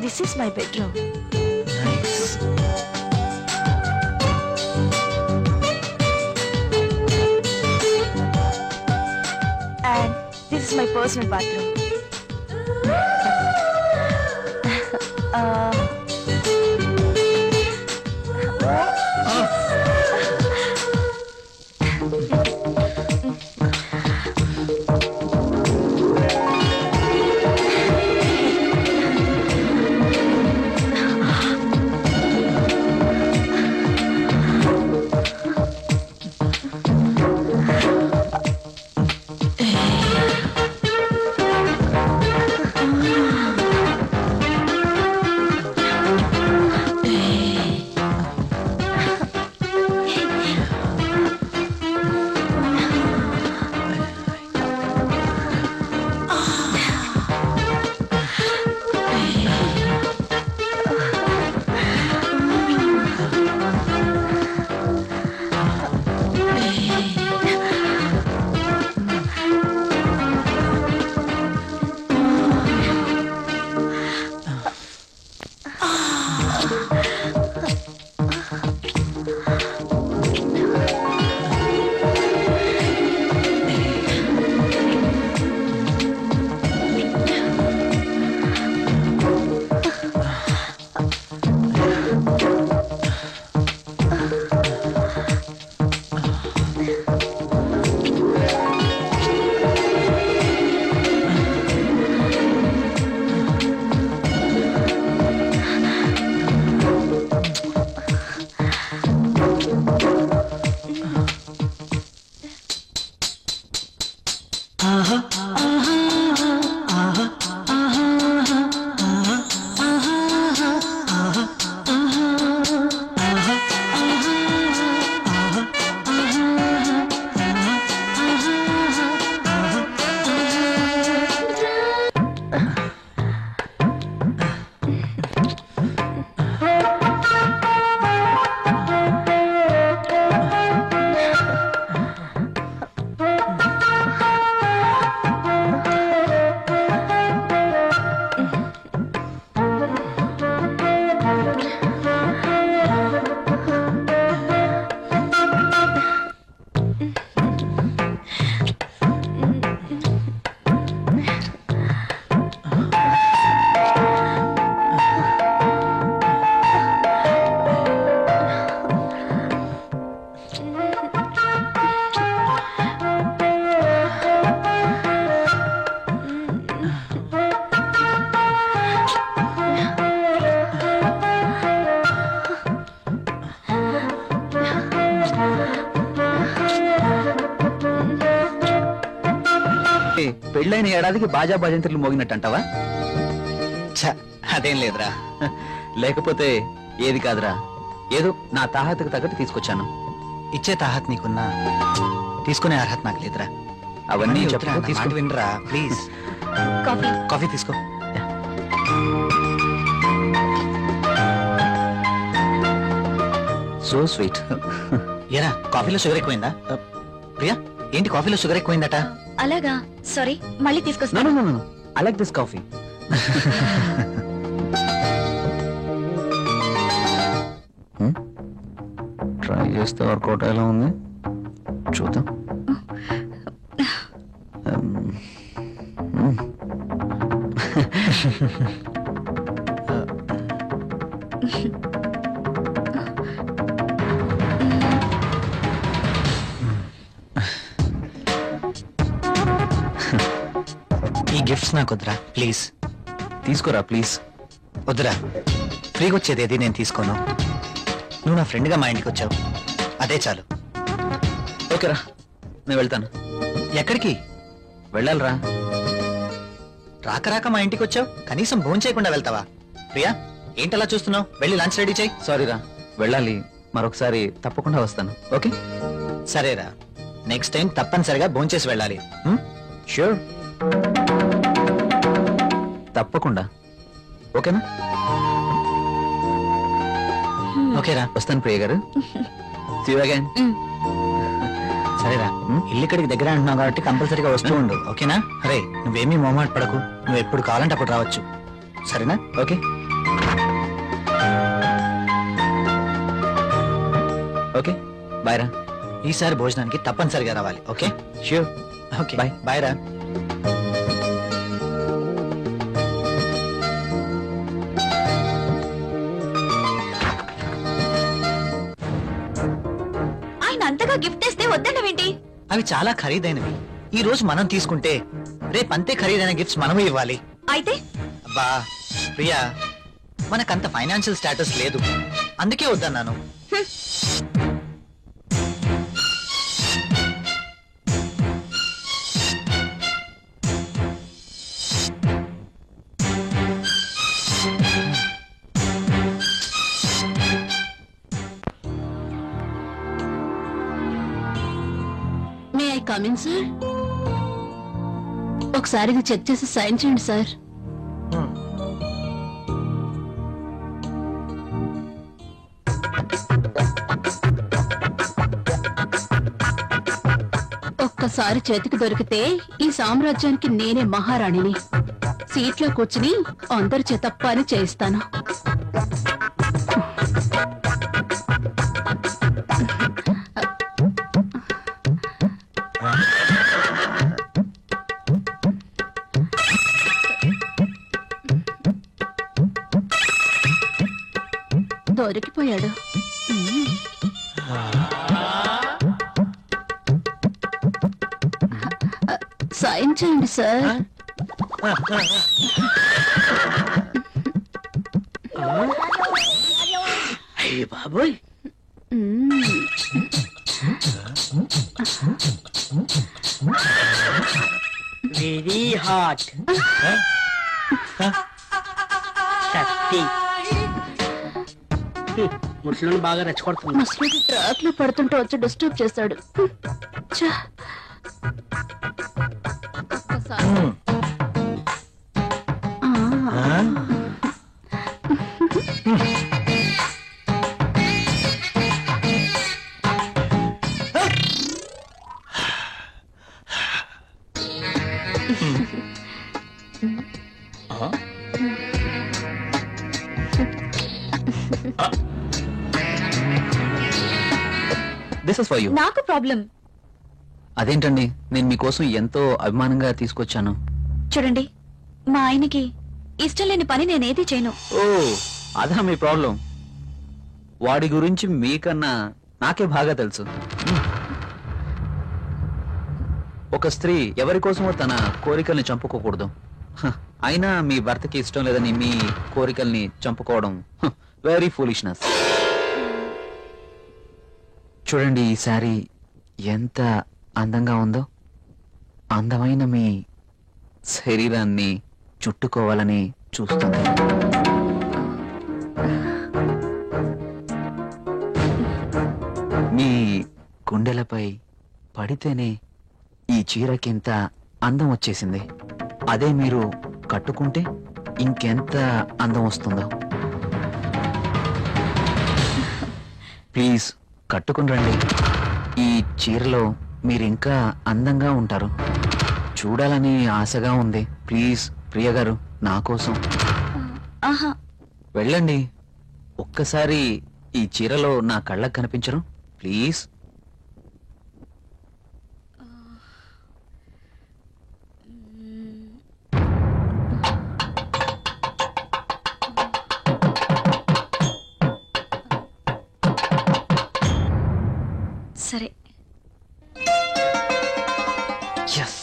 This is my bedroom. Nice. And this is my personal bathroom. పెళ్ళైన ఏడాదికి బాజా భజంత్రులు మోగినట్టంటావా? అదేం లేదురా. లేకపోతే ఏది కాదురా, ఏదో నా తాహతకు తగ్గట్టు తీసుకొచ్చాను. ఇచ్చే తాహత్ నీకున్నా, తీసుకునే అర్హత నాకు లేదురా. అవన్నీ తీసుకుని వినరా ప్లీజ్. కాఫీ. కాఫీ తీసుకో. So sweet. ఏరా కాఫీలో షుగర్ ఎక్కువైందా? ప్రియా ఏంటి కాఫీలో షుగర్ ఎక్కువైందట? అలాగా, సారీ, మళ్ళీ తీసుకొస్తాను. No. I like this coffee. Try చేస్తే వర్కౌట్ ఎలా ఉంది చూద్దాం. ఈ గిఫ్ట్స్ నాకు వద్దురా ప్లీజ్. తీసుకోరా ప్లీజ్. వద్దురా, ఫ్రీగా వచ్చేది ఏది నేను తీసుకోను. నువ్వు నా ఫ్రెండ్గా మా ఇంటికి వచ్చావు, అదే చాలు. ఓకేరా, నేను వెళ్తాను. ఎక్కడికి వెళ్ళాలిరా. రాక రాక మా ఇంటికి వచ్చావు, కనీసం భోజనం చేయకుండా వెళ్తావా? ప్రియా ఏంటలా చూస్తున్నావు? వెళ్ళి లంచ్ రెడీ చేయి. సారీరా, వెళ్ళాలి. మరొకసారి తప్పకుండా వస్తాను. ఓకే సరేరా, నెక్స్ట్ టైం తప్పనిసరిగా భోంచేసి వెళ్ళాలి. ష్యూర్, తప్పకుండా. ఓకేనా? ఓకేరా, వస్తాను ప్రియ గారు. See you again. సరేరా, ఇల్లు ఇక్కడికి దగ్గర అంటున్నావు కాబట్టి కంపల్సరీగా వస్తూ ఉండు. ఓకేనా? అరే నువ్వేమీ మొహమాట పడకు, నువ్వు ఎప్పుడు కావాలంటే అప్పుడు రావచ్చు. సరేనా? ఓకే ఓకే బాయ్ రా. ఈసారి భోజనానికి తప్పనిసరిగా రావాలి. Okay sure. Okay Bye. Bye రా. ఆయన అంతగా గిఫ్ట్ ఇస్తే వద్దన్నవేంటి? అవి చాలా ఖరీదైనవి. ఈ రోజు మనం తీసుకుంటే రేపు అంతే ఖరీదైన గిఫ్ట్స్ మనము ఇవ్వాలి. అయితే అబ్బా ప్రియా, మనకంత ఫైనాన్షియల్ స్టేటస్ లేదు, అందుకే వద్దన్నాను. May I come in sir? ఒకసారి ఇది చెక్ చేసి సైన్ చేయండి సార్. ఒక్కసారి చేతికి దొరికితే ఈ సామ్రాజ్యానికి నేనే మహారాణిని. సీట్లో కూర్చుని అందరి చేత పని చేయిస్తాను. దొరికిపోయాడు. సైన్ చేయండి సార్. అయ్య బాబోయ్, వెరీ హాట్. శక్తి ముసలిని బాగా రెచ్చగొడుతుంది. మసలుడి ట్రాక్ లో పడుతుంటే వచ్చి డిస్టర్బ్ చేశాడు. ఛ! ఒక్కసారి. ఆ. This is for you. నాకు ప్రాబ్లం. అదేంటండి, నేను మీకోసం ఎంతో అభిమానంగా తీసుకొచ్చాను. చూడండి, మా ఆయనకి ఇష్టం లేని పని నేనేది చేయను. ఓ అదా మీ ప్రాబ్లం. వాడి గురించి మీకన్నా నాకే బాగా తెలుసు. ఒక స్త్రీ ఎవరి కోసమో తన కోరికల్ని చంపుకోకూడదు. హ, అయినా మీ భర్తకి ఇష్టం లేదని మీ కోరికల్ని చంపుకోవడం వెరీ ఫూలిష్నెస్. చూడండి, ఈ శారీ ఎంత అందంగా ఉందో. అందమైన మీ శరీరాన్ని చుట్టుకోవాలని చూస్తుంది. మీ గుండెలపై పడితేనే ఈ చీరకింత అందం వచ్చేసింది. అదే మీరు కట్టుకుంటే ఇంకెంత అందం వస్తుందో. ప్లీజ్ కట్టుకుని రండి. ఈ చీరలో మీరింకా అందంగా ఉంటారు. చూడాలని ఆశగా ఉంది. ప్లీజ్ ప్రియ గారు, నా కోసం ఆహా, వెళ్ళండి. ఒక్కసారి ఈ చీరలో నా కళ్ళకు కనిపించరు? ప్లీజ్. సరే. Yes.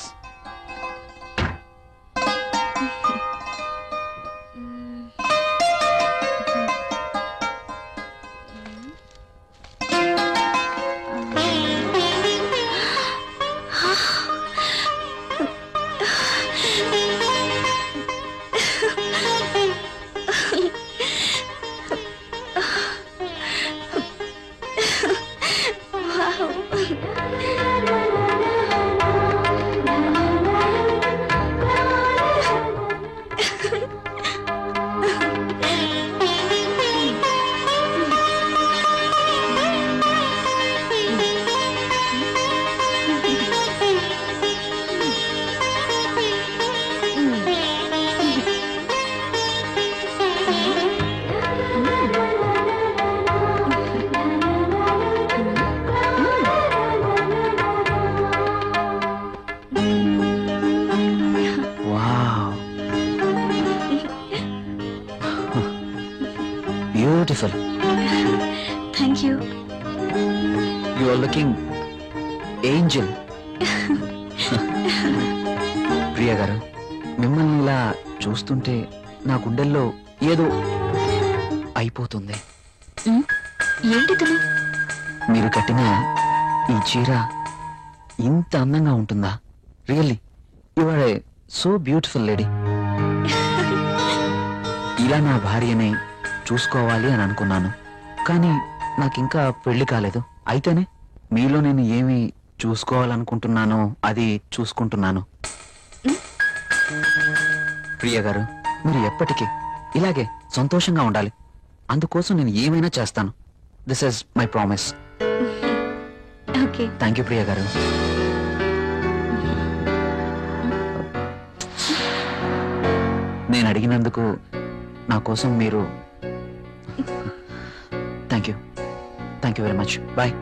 Beautiful. Thank you. You are looking angel. Priya గారు, మిమ్మల్ని ఇలా చూస్తుంటే నా గుండెల్లో ఏదో అయిపోతుంది. ఏంటి తను? మీరు కట్టిన ఈ చీర ఇంత అందంగా ఉంటుందా? Really you are a so beautiful lady. ఇలా నా భార్యని చూసుకోవాలి అని అనుకున్నాను, కానీ నాకింకా పెళ్లి కాలేదు. అయితేనే మీలో నేను ఏమి చూసుకోవాలనుకుంటున్నానో అది చూసుకుంటున్నాను. ప్రియ గారు, మీరు ఎప్పటికీ ఇలాగే సంతోషంగా ఉండాలి. అందుకోసం నేను ఏమైనా చేస్తాను. This is my promise. Okay. Thank you Priya గారు. నేను అడిగినందుకు నా కోసం మీరు thank you very much. Bye.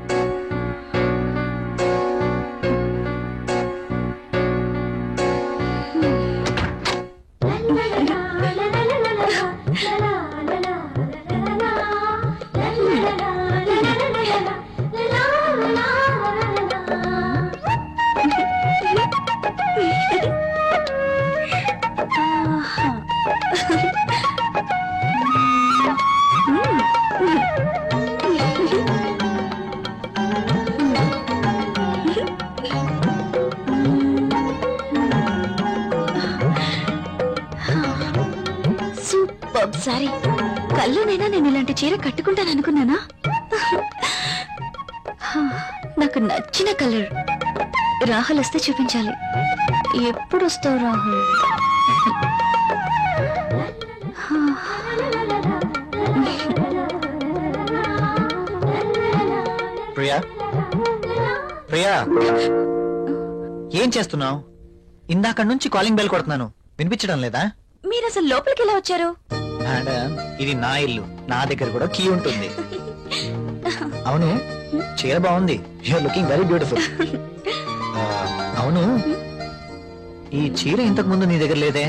Super sorry. కల్లోనైనా నేను ఇలాంటి చీర కట్టుకుంటాను అనుకున్నానా? నాకు నచ్చిన కలర్. రాహుల్ వస్తే చూపించాలి. ఎప్పుడు వస్తావు రాహుల్? ప్రియా, ప్రియా, ఏం చేస్తున్నావు? ఇందాక నుంచి కాలింగ్ బెల్ కొడుతున్నాను, వినిపించడం లేదా? మీరు అసలు లోపలికి ఎలా వచ్చారు? మేడం, ఇది నా ఇల్లు, నా దగ్గర కూడా కీ ఉంటుంది. అవును, చీర బాగుంది. You are looking very beautiful. అవును, ఈ చీర ఇంతకు ముందు నీ దగ్గర లేదే?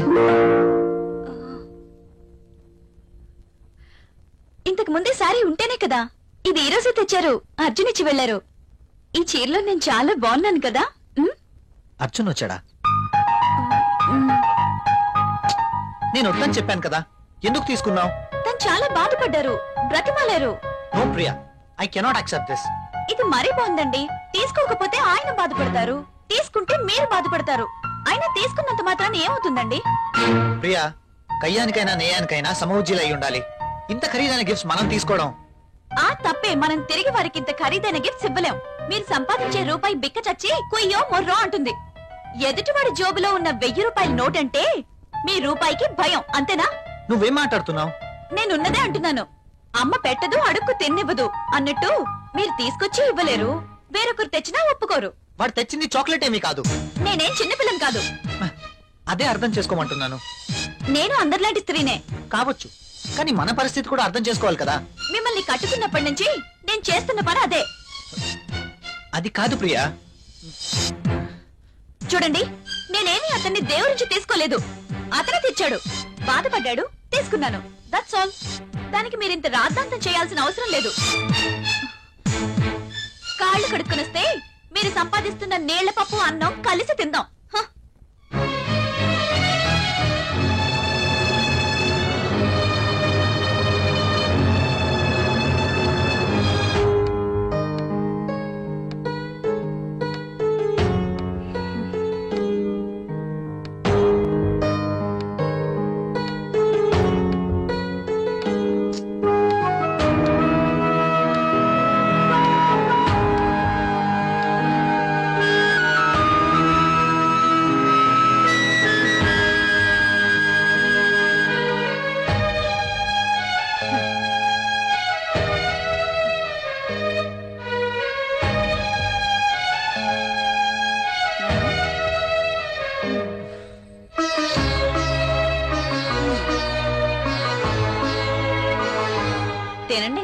ఇంతకు ముందే సారీ ఉంటేనే కదా. ఇది ఈ రోజే తెచ్చారు. అర్జున్ ఇచ్చి వెళ్లారు. ఈ చీరలో నేను చాలా బాగున్నాను కదా. అర్జున్ వచ్చాడా? నేను వద్దని చెప్పాను కదా, ఎందుకు తీసుకున్నావు? తను చాలా బాధపడ్డారు, బ్రతిమాలారు. No Priya, I cannot accept this. ఇది మరీ బాగుందండి. తీసుకోకపోతే ఆయన బాధపడతారు, తీసుకుంటే మీరు బాధపడతారు. అయినా తీసుకున్నంత మాత్రాన్ని ఏమవుతుందండి? ప్రియా, కయ్యానికైనా నేయానికైనా సమౌజ్జీలు అయి ఉండాలి. ఇంత ఖరీదైన గిఫ్ట్స్ మనం తీసుకోవడం ఆ తప్పే. మనం తిరిగి వారికి ఇంత ఖరీదైన గిఫ్ట్స్ ఇవ్వలేం. మీరు సంపాదించే రూపాయి బిక్క చచ్చి కుయ్యో మొర్రో అంటుంది. ఎదుటివాడి జోబులో ఉన్న 1000 రూపాయల నోట్ అంటే మీ రూపాయికి భయం, అంతేనా? నువ్వేం మాట్లాడుతున్నావు? నేనున్నదే అంటున్నాను. అమ్మ పెట్టదు, అడుక్కు తిన్నివ్వదు అన్నట్టు మీరు తీసుకొచ్చి ఇవ్వలేరు, వేరొకరు తెచ్చినా ఒప్పుకోరు. వాడు తెచ్చింది చాక్లెట్ ఏమీ కాదు. నేనేం చిన్నపిల్లం కాదు. అదే అర్థం చేసుకోమంటున్నాను. నేను అందరిలాంటి స్త్రీనే కావచ్చు, కానీ మన పరిస్థితి కూడా అర్థం చేసుకోవాలి కదా. మిమ్మల్ని కట్టుకున్నప్పటి నుంచి నేను చేస్తున్న పని అదే. అది కాదు ప్రియా. చూడండి, నేనేమి అతన్ని దేవురించి తీసుకోలేదు. అతనే తెచ్చాడు, బాధపడ్డాడు, తీసుకున్నాను. That's all. దానికి మీరింత రాద్ధాంతం చేయాల్సిన అవసరం లేదు. కాళ్ళు కడుక్కునొస్తే మీరు సంపాదిస్తున్న నీళ్ల పప్పు అన్నం కలిసి తిందాం. తినండి.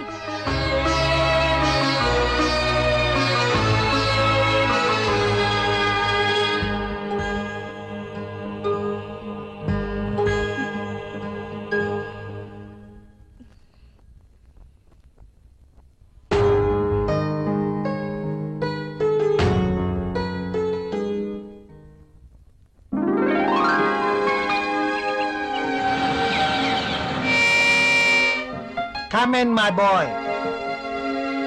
come in, my boy.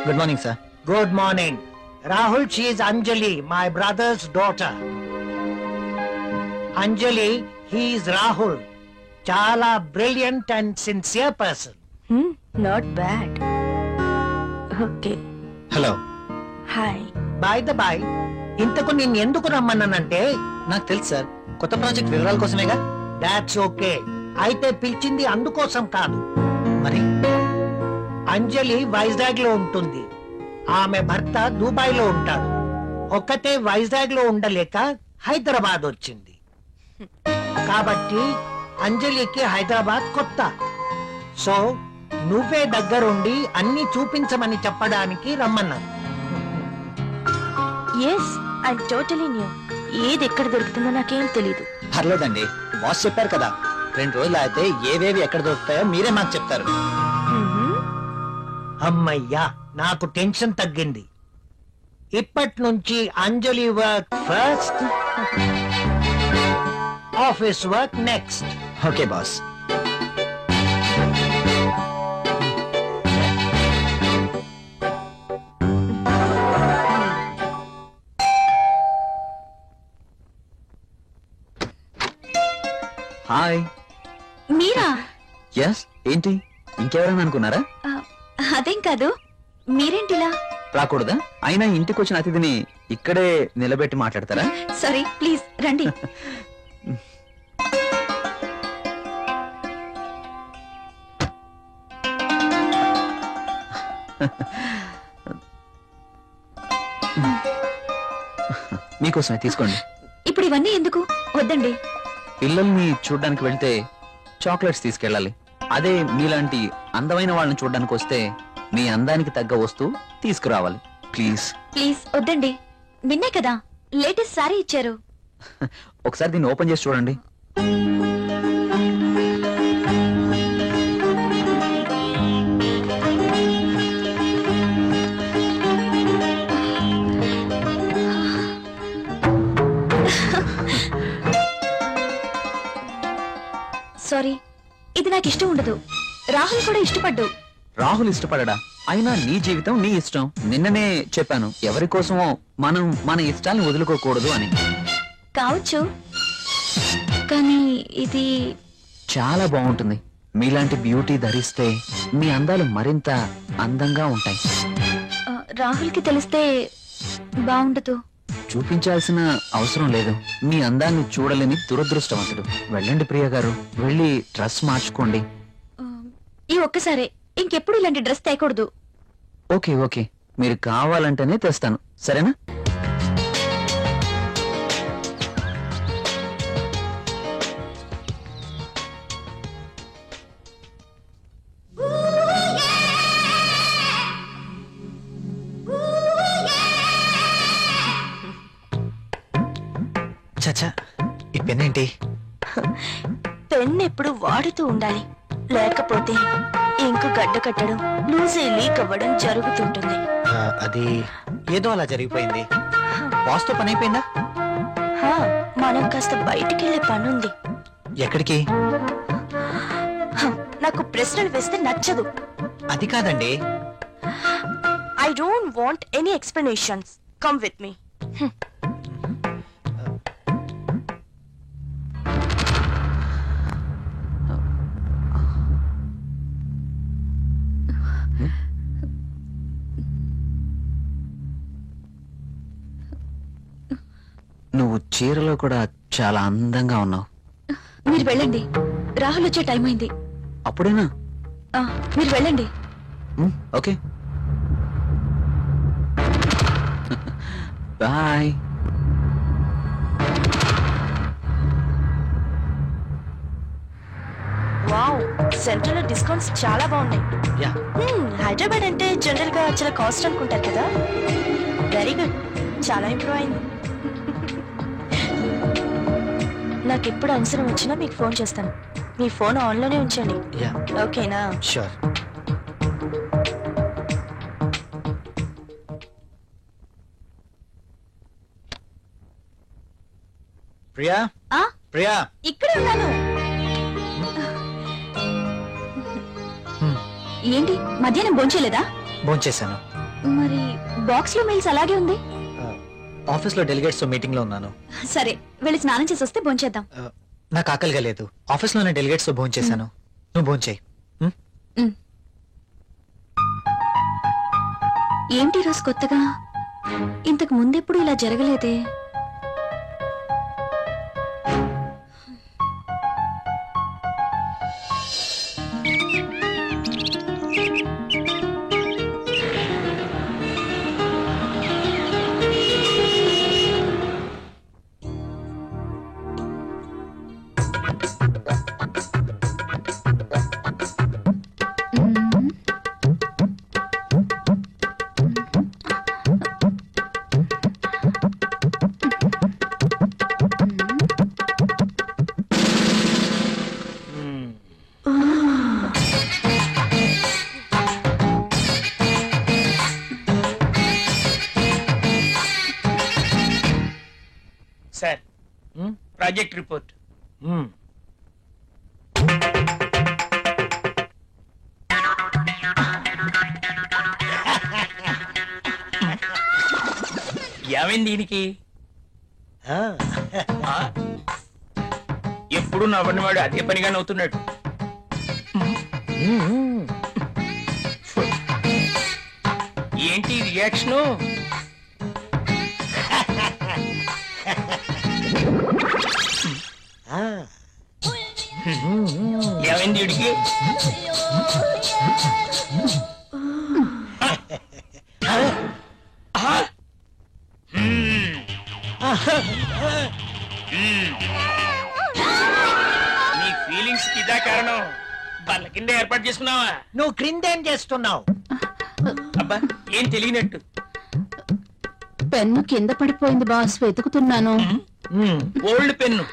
Good morning sir. Good morning. Rahul, she is Anjali, my brother's daughter. Anjali, he is Rahul. Chala brilliant and sincere person. Not bad. Okay, hello. Hi. By the by, ఇంతకు నిన్ను ఎందుకు రమ్మన్నానంటే, నాకు తెలుసు sir, కొత్త project వివరాల కోసమేగా. That's okay. అయితే పిలిచింది అందుకోసం కాదు. మరి అంజలి వైజాగ్ లో ఉంటుంది, ఆమె భర్త దుబాయ్ లో ఉంటాడు. ఒక్కతే వైజాగ్ లో ఉండలేక హైదరాబాద్ వచ్చింది. కాబట్టి అంజలికి హైదరాబాద్ కొత్త. సో నువ్వే దగ్గరుండి అన్ని చూపించమని చెప్పడానికి రమ్మన్నాను. Yes, I totally new. ఏది ఎక్కడ దొరుకుతుందో నాకేం తెలీదు. పర్లేదండి, బాస్ చెప్పారు కదా, 2 రోజులు అయితే ఏవేవి ఎక్కడ దొరుకుతాయో మీరే మాకు చెప్తారు. అమ్మయ్యా, నాకు టెన్షన్ తగ్గింది. ఇప్పటి నుంచి Anjali work first, office work next. Okay boss. Hi. మీరా? ఎస్, ఏంటి ఇంకెవరైనా అనుకున్నారా? అదేం కాదు, మీరేంటిలా? రాకూడదా? అయినా ఇంటికి వచ్చిన అతిథిని ఇక్కడే నిలబెట్టి మాట్లాడతారా? సారీ, ప్లీజ్ రండి. మీకోసమే తీసుకోండి. ఇప్పుడు ఇవన్నీ ఎందుకు? వద్దండి. పిల్లల్ని చూడ్డానికి వెళ్తే చాక్లెట్స్ తీసుకెళ్ళాలి. అదే మీలాంటి అందమైన వాళ్ళని చూడడానికి వస్తే మీ అందానికి తగ్గ వస్తువు తీసుకురావాలి. ప్లీజ్ ప్లీజ్ వద్దండి. నిన్నే కదా లేటెస్ట్ సారీ ఇచ్చారు. ఒకసారి దీన్ని ఓపెన్ చేసి చూడండి. సారీ, ఇది నాకు ఇష్టం ఉండదు. రాహుల్ కూడా ఇష్టపడ్డు. రాహుల్ ఇష్టపడడా? అయినా నీ జీవితం నీ ఇష్టం. నిన్ననే చెప్పాను, ఎవరి కోసమో మనం మన ఇష్టాల్ని వదులుకోకూడదు అని. కావచ్చు, కానీ ఇది చాలా బాగుంటుంది. మీలాంటి బ్యూటీ ధరిస్తే మీ అందాలు మరింత అందంగా ఉంటాయి. రాహుల్ కి తెలిస్తే బాగుండదు. చూపించాల్సిన అవసరం లేదు. మీ అందాన్ని చూడలేని దురదృష్టవంతుడు. వెళ్ళండి ప్రియ గారు, వెళ్ళి డ్రెస్ మార్చుకోండి. ఈ ఒక్కసారే, ఇంకెప్పుడు ఇలాంటి డ్రెస్ తేకూడదు. ఓకే ఓకే, మీరు కావాలంటేనే తెస్తాను, సరేనా? చచ్చా, ఈ పెన్ ఏంటి? పెన్ ఎప్పుడు వాడుతూ ఉండాలి, లేకపోతే ఇంకు గడ్డ కట్టడం, లూజీ లీక్ అవ్వడం జరుగుతుంటుంది. అది ఏదో అలా జరిగిపోయింది. బాస్ తో పని అయిపోయిందా? మనం కాస్త బయటికెళ్లే పనుంది. ఎక్కడికి? నాకు ప్రశ్నలు వేస్తే నచ్చదు. అది కాదండి. I don't want any explanations. Come with me. నువ్వు చీరలో కూడా చాలా అందంగా ఉన్నావు. మీరు వెళ్ళండి, రాహుల్ వచ్చే టైం అయింది. అప్పుడేనా? మీరు వెళ్ళండి. Okay, bye. వావ్, సెంట్రల్ లో డిస్కౌంట్స్ చాలా బాగున్నాయి. హైదరాబాద్ అంటే జనరల్ గా చాలా కాస్ట్ అనుకుంటారు కదా. వెరీ గుడ్, చాలా ఇంప్రూవ్ అయింది. నాకు ఎప్పుడు అవసరం వచ్చినా మీకు ఫోన్ చేస్తాను. మీ ఫోన్ ఆన్ లోనే ఉంచండి, ఓకేనా? షూర్. ప్రియా, ప్రియా, ఇక్కడే ఉన్నాను. ఏంటి మధ్యాహ్నం భోంచేలేదా? భోంచేశాను. మరి బాక్స్ లో మెయిల్స్ అలాగే ఉంది. ఆఫీస్ లో డెలిగేట్స్ తో మీటింగ్ లో ఉన్నాను. సరే వెళ్ళి స్నానం చేసి వస్తే భోంచేద్దాం. నాకు ఆకలిగా లేదు. ఆఫీస్ లోనే డెలిగేట్స్ తో భోంచేశాను. నువ్వు భోంచేయి. ఏంటి రోజు కొత్తగా? ఇంతకు ముందెప్పుడు ఇలా జరగలేదే. Sir, project report. ఏమైంది దీనికి? ఎప్పుడు నవ్వనివాడు అదే పనిగా నవ్వుతున్నాడు. ఏంటి రియాక్షను? ఏమైంది వీడికి? నీ ఫీలింగ్స్ కి ఇదా కారణం? బల్ల కింద ఏర్పాటు చేసుకున్నావా? నువ్వు క్రిందేం చేస్తున్నావు? అబ్బా, ఏం తెలియనట్టు. పెన్ను కింద పడిపోయింది బాస్, వెతుకుతున్నాను. Old pen.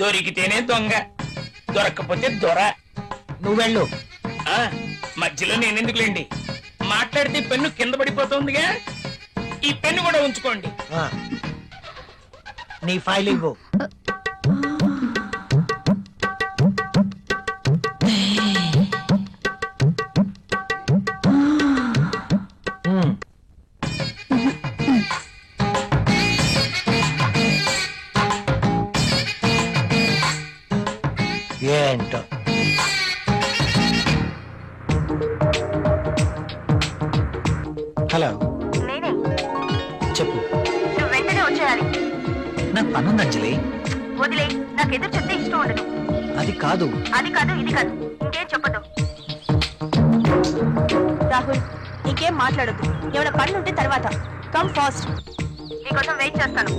దొరికితేనే దొంగ, దొరక్కపోతే దొర. నువ్వు వెళ్ళు. మధ్యలో నేనెందుకులేండి, మాట్లాడితే పెన్ను కింద పడిపోతుందిగా. ఈ పెన్ను కూడా ఉంచుకోండి. నీ ఫైల్ ఇవ్వు. ఏంటో హలో, నేనే. చెప్పు. నువ్వు వెంటనే వచ్చేయాలి. నాకు పనుంది అంజలి. వదిలే, నాకు ఎదురు చెప్తే ఇష్టం ఉండదు. అది కాదు. అది కాదు, ఇది కాదు, ఇంకేం చెప్పదు. రాహుల్, ఇంకేం మాట్లాడొద్దు. ఏమైనా పనులు ఉంటే తర్వాత. కమ్ ఫాస్ట్, నీకోసం వెయిట్ చేస్తాను.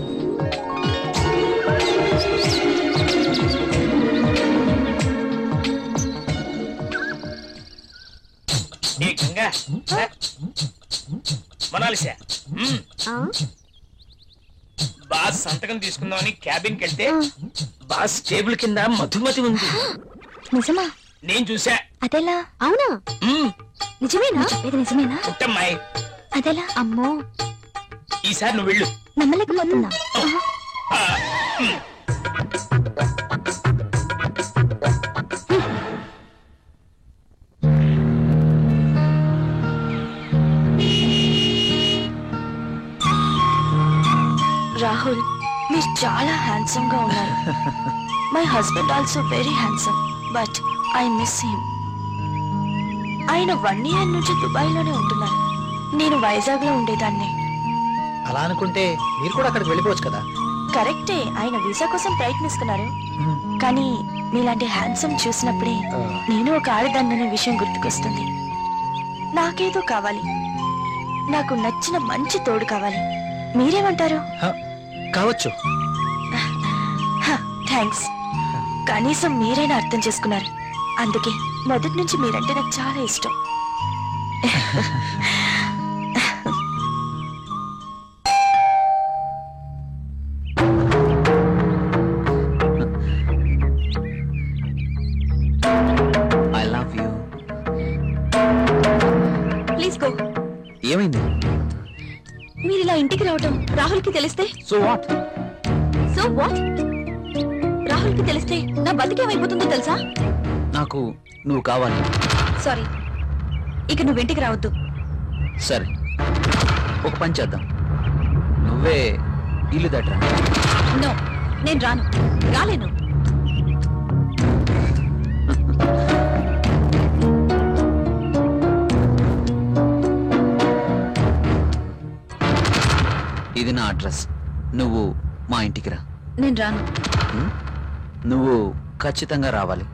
ఏ గంగా, మనాలిసా, బాస్ సంతకం తీసుకుందామని క్యాబిన్కి వెళ్తే బాస్ టేబుల్ కింద మధుమతి ఉంది. నిజమా? నేను చూసా. అదెలా? అవునా? నిజమేనా? ఇది నిజమేనా? పుట్టమ్మాయి, అదెలా? అమ్మో, ఈసారి నువ్వు వెళ్ళు. నమ్మలేకపోతున్నా. రాహుల్, మీరు చాలా హ్యాండ్సమ్ గా ఉన్నారు. My husband also very handsome, but I miss him. ఆయన 1 year నుంచి దుబాయ్ లోనే ఉంటున్నారు. నేను వైజాగ్ లో ఉండేదాన్ని. అలా అనుకుంటే మీరు కూడా అక్కడికి వెళ్ళిపోవచ్చు కదా. కరెక్టే, ఆయన వీసా కోసం ప్రయత్నిస్తున్నారు. కానీ మీలాంటి హ్యాండ్సమ్ చూసినప్పుడే నేను ఒక ఆడదాన్ననే విషయం గుర్తుకొస్తుంది. నాకేదో కావాలి, నాకు నచ్చిన మంచి తోడు కావాలి. మీరేమంటారు? కావచ్చు. థ్యాంక్స్, కనీసం మీరైనా అర్థం చేసుకున్నారు. అందుకే మొదటి నుంచి మీరంటే నాకు చాలా ఇష్టం. I love you. Please go. ఏమైంది? మీరు ఇలా ఇంటికి రావటం రాహుల్ కి తెలిస్తే? So what? So what? Rahul Rahul కి తెలిస్తే నా బతికేమైపోతుందో తెలుసా? నాకు నువ్వు కావాలి. సారీ, ఇక నువ్వు ఇంటికి రావద్దు. సరే, ఒక పని చేద్దాం. నువ్వే ఇల్లు దట్రా. నో, నేను రాను, రాలేను. ఇది నా అడ్రస్. నువ్వు మా ఇంటికి రా. నేను రాను. నువ్వు ఖచ్చితంగా రావాలి,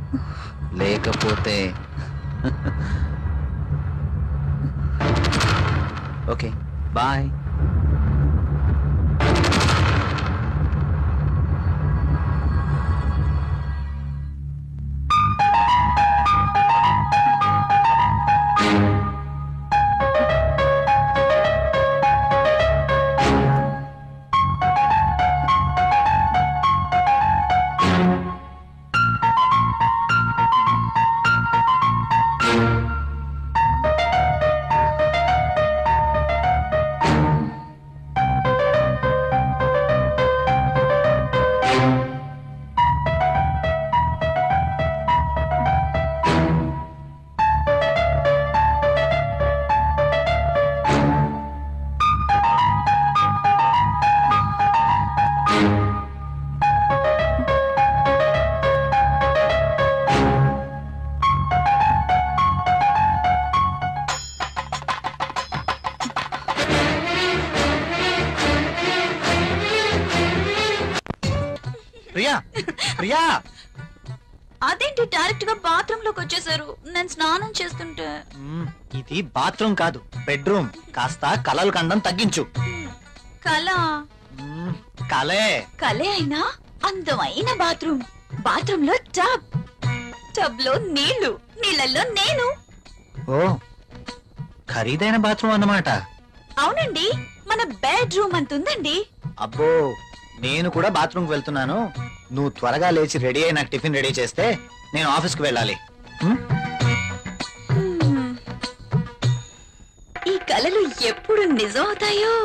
లేకపోతే ఓకే బాయ్. ప్రియా, ప్రియా, అదేంటి డైరెక్ట్ గా బాత్రూమ్ లోకి వచ్చేసారు? నేను స్నానం చేస్తుంటే. ఇది బాత్రూమ్ కాదు, బెడ్రూమ్. కాస్త కలలు కండం తగ్గించు. కళ కలే. కలే అయినా అందమైన బాత్రూమ్. బాత్రూమ్ లో టబ్, టబ్ లో నీళ్లు, నీళ్ళల్లో నేను. ఓ, ఖరీదైన బాత్రూమ్ అన్నమాట. అవునండి, మన బెడ్రూమ్ అంతుందండి. అబ్బో, నేను కూడా బాత్రూమ్ కి వెళ్తున్నాను. నువ్వు త్వరగా లేచి రెడీ అయి నాకు టిఫిన్ రెడీ చేస్తే నేను ఆఫీస్ కి వెళ్ళాలి. ఈ కలలు ఎప్పుడు నిజం అవుతాయో.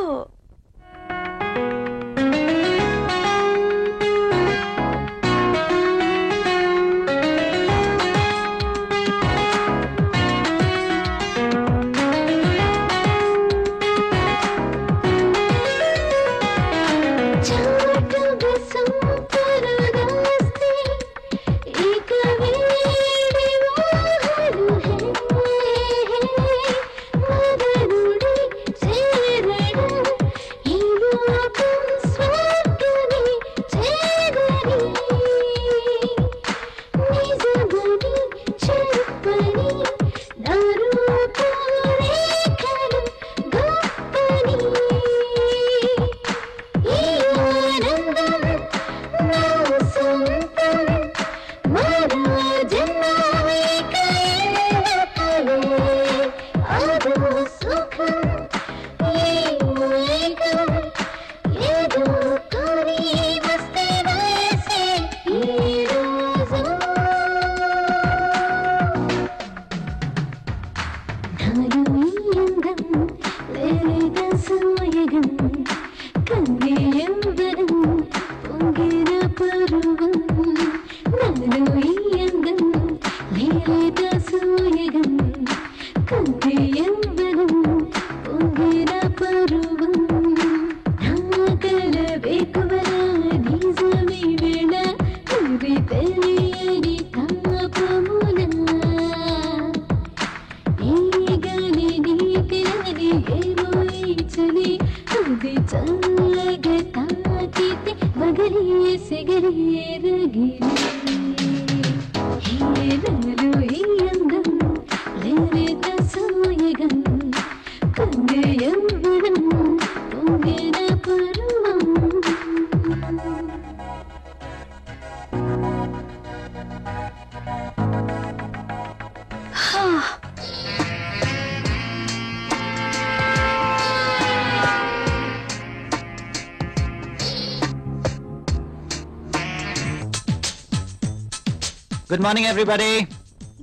Good morning, everybody.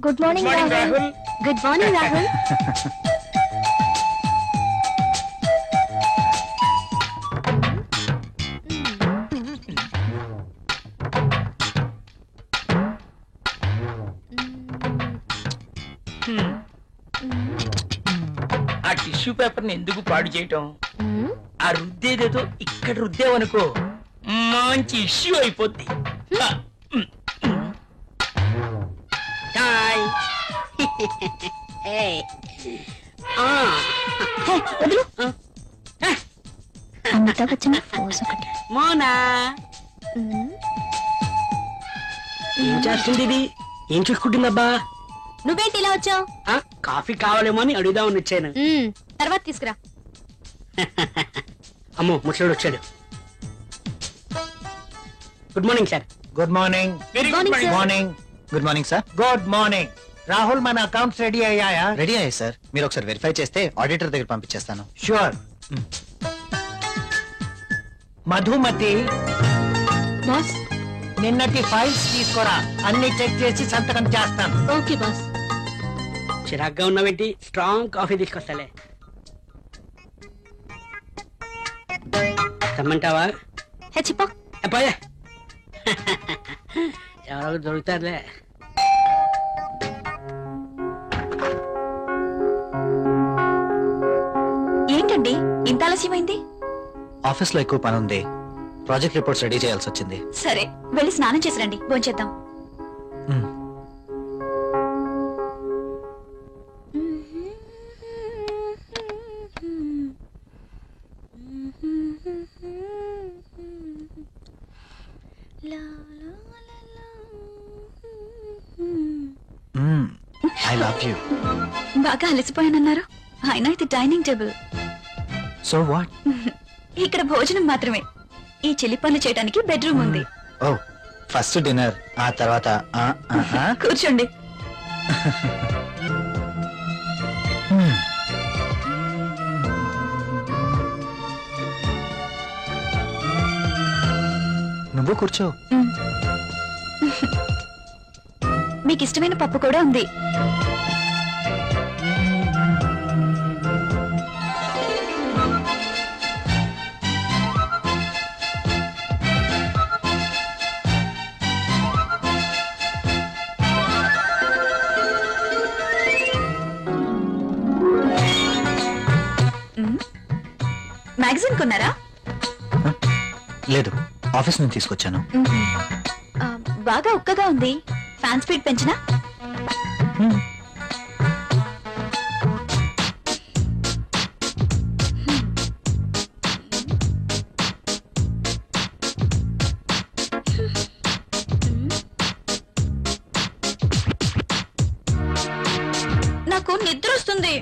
Good morning Rahul. Good morning Rahul. Tissue paper ని ఎందుకు పాడు చేయటం? ఆ రుద్దేదేదో ఇక్కడ రుద్దేవనుకో మంచి ఇష్యూ అయిపోద్ది. హాయ్ వదులు. అమితాబ్ బచ్చన్ ఫోజ్ ఒకటి. మోనా ఏం చేస్తుంది ఇది? ఏం చూసుకుంటుందబ్బా? నువ్వేంటి ఇలా వచ్చావు? కాఫీ కావాలేమో అని అడుగుదామని వచ్చాను. తర్వాత తీసుకురా. అమ్మో ముసలోడు వచ్చాడు. Good morning sir. Good morning. Very Good morning, good sir. Morning. Good morning sir. Good morning. Rahul, మన అకౌంట్స్ రెడీ అయ్యాయా? రెడీ అయ్యాయి సార్. మీరు ఒకసారి వెరిఫై చేస్తే ఆడిటర్ దగ్గర పంపించేస్తాను. ష్యూర్. మధుమతి, బాస్. నిన్నటి ఫైల్స్ తీసుకురా. అన్ని చెక్ చేసి సంతకం చేస్తాను. Okay boss. చిరాగ్గా ఉన్నావేంటి? Strong coffee తీసుకొస్తాలే. తెమ్మంటావా? చెప్పా. అబ్బాయే ఎవరో దొరుకుతారులే. ఏంటండి ఇంత ఆలస్యమైంది? ఆఫీస్ లో ఎక్కువ పని ఉంది. ప్రాజెక్ట్ రిపోర్ట్స్ రెడీ చేయాల్సి వచ్చింది. సరే వెళ్ళి స్నానం చేసి రండి, భోంచేద్దాం. మ్మ్. I love you. బాగా అలసిపోయానన్నారు. అయినా ఇది డైనింగ్ టేబుల్. So what? ఇక్కడ భోజనం మాత్రమే. ఈ చిలి పనులు చేయడానికి బెడ్రూమ్ ఉంది. ఓ, ఫస్ట్ డిన్నర్, ఆ తర్వాత కూర్చోండి. నువ్వు కూర్చో. మీకు ఇష్టమైన పప్పు కూడా ఉంది. మ్యాగజైన్ కొన్నారా? లేదు, ఆఫీస్ నుంచి తీసుకొచ్చాను. ఆ, బాగా ఉక్కగా ఉంది. ఫ్యాన్ స్పీడ్ పెంచినా? నాకు నిద్ర వస్తుంది.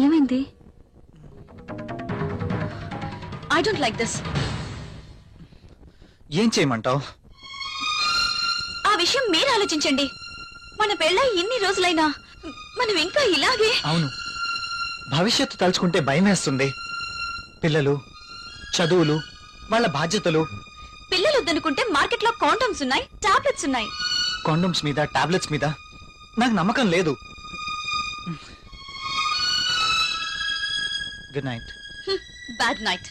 ఏమైంది? I don't like this. ఏం చేయమంటావు? ఆ విషయం మీరు ఆలోచించండి. మన పెళ్ళై ఇన్ని రోజులైనా మనం ఇంకా ఇలాగే. అవును, భవిష్యత్తు తలుచుకుంటే భయం వేస్తుంది. పిల్లలు, చదువులు, వాళ్ళ బాధ్యతలు. పిల్లలు వద్దనుకుంటే మార్కెట్ లో కాండమ్స్ ఉన్నాయి, టాబ్లెట్స్ ఉన్నాయి. కాండమ్స్ మీద, టాబ్లెట్స్ మీద నాకు నమ్మకం లేదు. Good night. Bad night.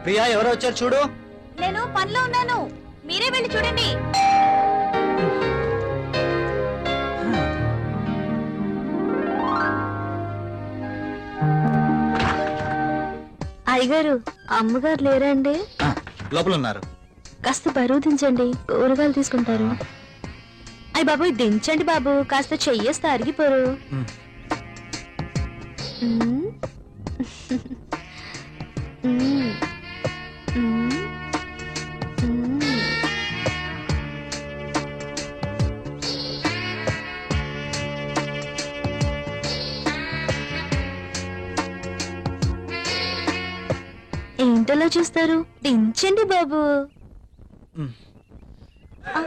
Priya, ఎవరో వచ్చారు చూడు. నేను పనిలో ఉన్నాను, మీరే వెళ్ళి చూడండి. అయ్యగారు, అమ్మగారు లేరండి? లోపల ఉన్నారు. కాస్త బరువు దించండి, కూరగాయలు తీసుకుంటారు. అయ్య బాబు దించండి బాబు, కాస్త చెయ్యేస్తే అరిగిపోరు. మ్. మ్. మ్. మ్. మ్. ఏంటలా చూస్తారు, దించండి బాబు. మ్. ఆ,